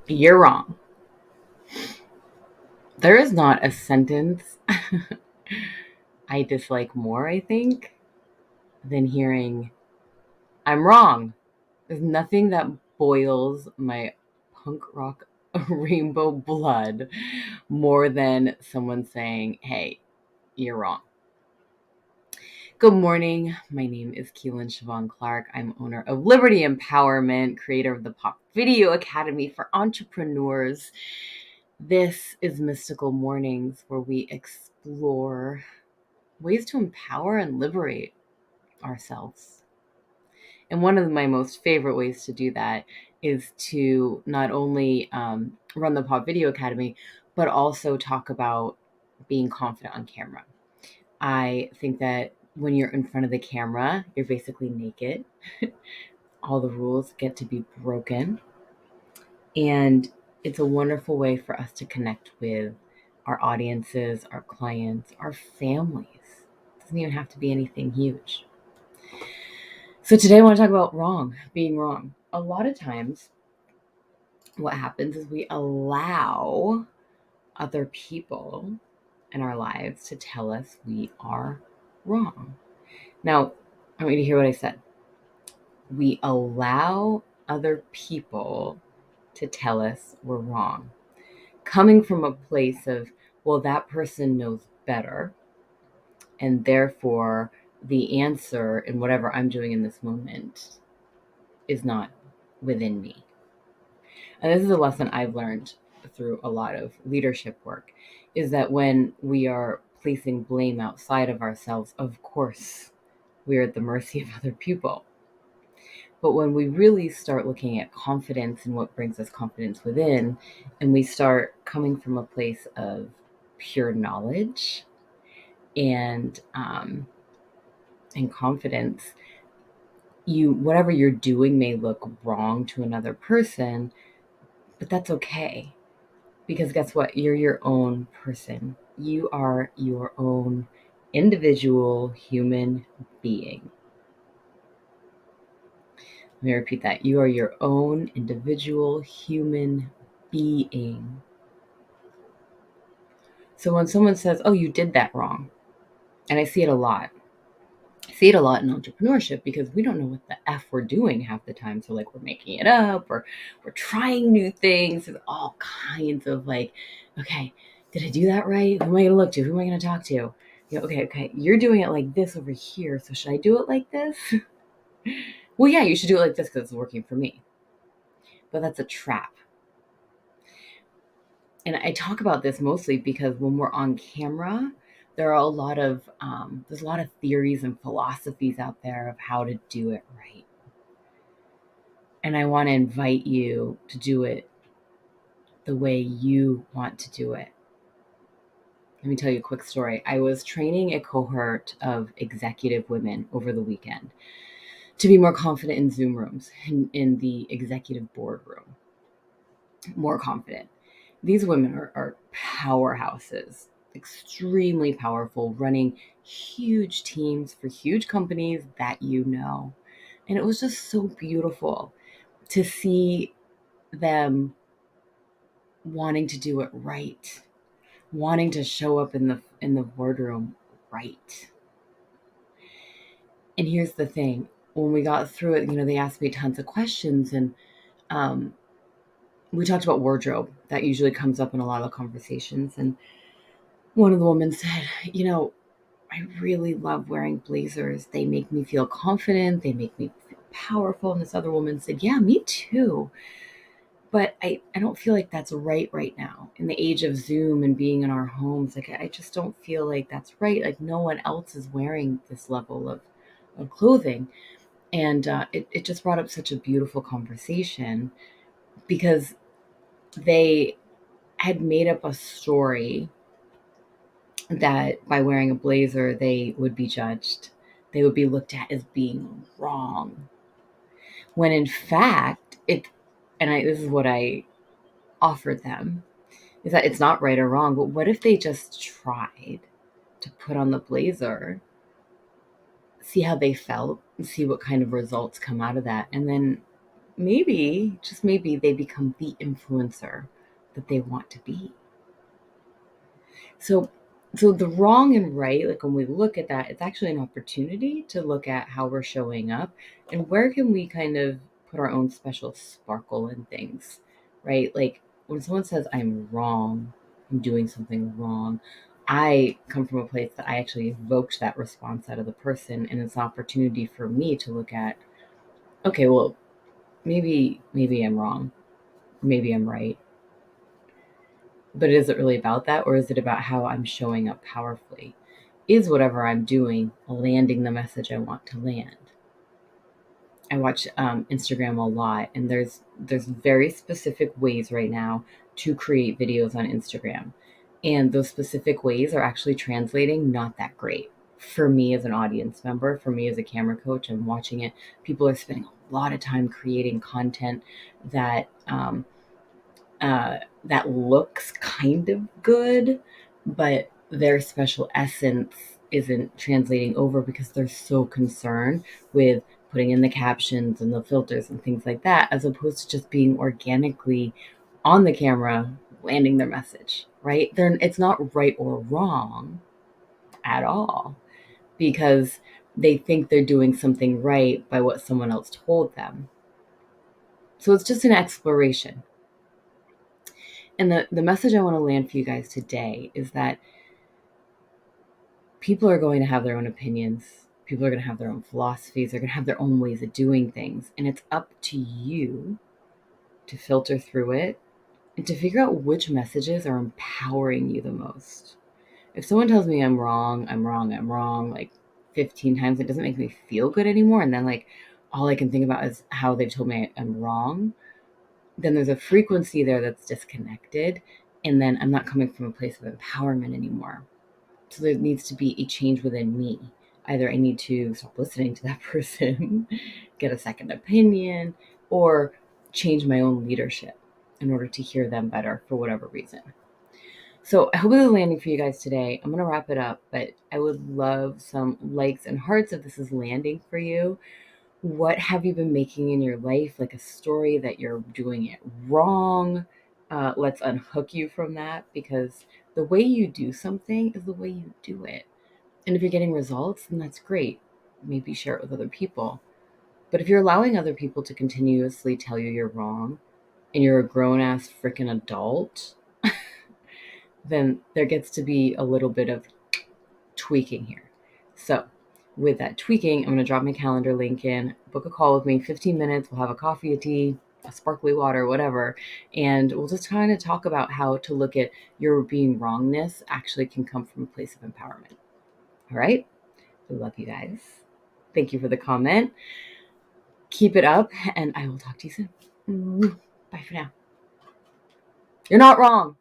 You're wrong. There is not a sentence I dislike more, I think, than hearing, I'm wrong. There's nothing that boils my punk rock rainbow blood more than someone saying, hey, you're wrong. Good morning. My name is Keelan Siobhan Clark. I'm owner of Liberty Empowerment, creator of the Pop Video Academy for Entrepreneurs. This is Mystical Mornings, where we explore ways to empower and liberate ourselves. And one of my most favorite ways to do that is to not only run the Pop Video Academy, but also talk about being confident on camera. I think that when you're in front of the camera, you're basically naked. All the rules get to be broken. And it's a wonderful way for us to connect with our audiences, our clients, our families. It doesn't even have to be anything huge. So today I want to talk about being wrong. A lot of times, what happens is we allow other people in our lives to tell us we are wrong. Now, I want you to hear what I said. We allow other people to tell us we're wrong. Coming from a place of, well, that person knows better, and therefore the answer in whatever I'm doing in this moment is not within me. And this is a lesson I've learned through a lot of leadership work, is that when we are placing blame outside of ourselves, of course, we're at the mercy of other people. But when we really start looking at confidence and what brings us confidence within, and we start coming from a place of pure knowledge and confidence, whatever you're doing may look wrong to another person, but that's okay. Because guess what? You're your own person. You are your own individual human being. Let me repeat that. You are your own individual human being. So when someone says, oh, you did that wrong, and I see it a lot. I see it a lot in entrepreneurship because we don't know what the F we're doing half the time. So like we're making it up or we're trying new things. There's all kinds of like, okay, did I do that right? Who am I going to look to? Who am I going to talk to? Okay, you're doing it like this over here. So should I do it like this? Well, yeah, you should do it like this because it's working for me. But that's a trap. And I talk about this mostly because when we're on camera, there are there's a lot of theories and philosophies out there of how to do it right. And I want to invite you to do it the way you want to do it. Let me tell you a quick story. I was training a cohort of executive women over the weekend to be more confident in Zoom rooms, in the executive boardroom. More confident. These women are powerhouses, extremely powerful, running huge teams for huge companies that you know. And it was just so beautiful to see them wanting to do it right, wanting to show up in the boardroom right. And here's the thing: when we got through it, they asked me tons of questions, and um, we talked about wardrobe. That usually comes up in a lot of conversations. And one of the women said, I really love wearing blazers. They make me feel confident. They make me feel powerful. And this other woman said, yeah, me too. But I don't feel like that's right now. In the age of Zoom and being in our homes, like I just don't feel like that's right. Like no one else is wearing this level of clothing. And it just brought up such a beautiful conversation because they had made up a story that by wearing a blazer, they would be judged. They would be looked at as being wrong. When in fact, this is what I offered them, is that it's not right or wrong, but what if they just tried to put on the blazer, see how they felt, and see what kind of results come out of that, and then maybe, just maybe, they become the influencer that they want to be. So the wrong and right, like when we look at that, it's actually an opportunity to look at how we're showing up and where can we kind of put our own special sparkle in things, right? Like when someone says I'm wrong, I'm doing something wrong, I come from a place that I actually evoked that response out of the person, and it's an opportunity for me to look at, okay, well, maybe I'm wrong, maybe I'm right. But is it really about that, or is it about how I'm showing up powerfully? Is whatever I'm doing landing the message I want to land? I watch Instagram a lot, and there's very specific ways right now to create videos on Instagram, and those specific ways are actually translating not that great for me as an audience member. For me as a camera coach, I'm watching it. People are spending a lot of time creating content that that looks kind of good, but their special essence isn't translating over because they're so concerned with putting in the captions and the filters and things like that, as opposed to just being organically on the camera, landing their message, right? It's not right or wrong at all because they think they're doing something right by what someone else told them. So it's just an exploration. And the message I want to land for you guys today is that people are going to have their own opinions. People are going to have their own philosophies. They're going to have their own ways of doing things. And it's up to you to filter through it and to figure out which messages are empowering you the most. If someone tells me I'm wrong, like 15 times, it doesn't make me feel good anymore. And then like all I can think about is how they've told me I'm wrong. Then there's a frequency there that's disconnected. And then I'm not coming from a place of empowerment anymore. So there needs to be a change within me. Either I need to stop listening to that person, get a second opinion, or change my own leadership in order to hear them better for whatever reason. So I hope this is landing for you guys today. I'm going to wrap it up, but I would love some likes and hearts if this is landing for you. What have you been making in your life? Like a story that you're doing it wrong. Let's unhook you from that, because the way you do something is the way you do it. And if you're getting results, then that's great. Maybe share it with other people. But if you're allowing other people to continuously tell you you're wrong and you're a grown ass freaking adult, then there gets to be a little bit of tweaking here. So with that tweaking, I'm going to drop my calendar link in, book a call with me, 15 minutes. We'll have a coffee, a tea, a sparkly water, whatever. And we'll just kind of talk about how to look at your being wrongness actually can come from a place of empowerment. All right. I love you guys. Thank you for the comment. Keep it up, and I will talk to you soon. Bye for now. You're not wrong.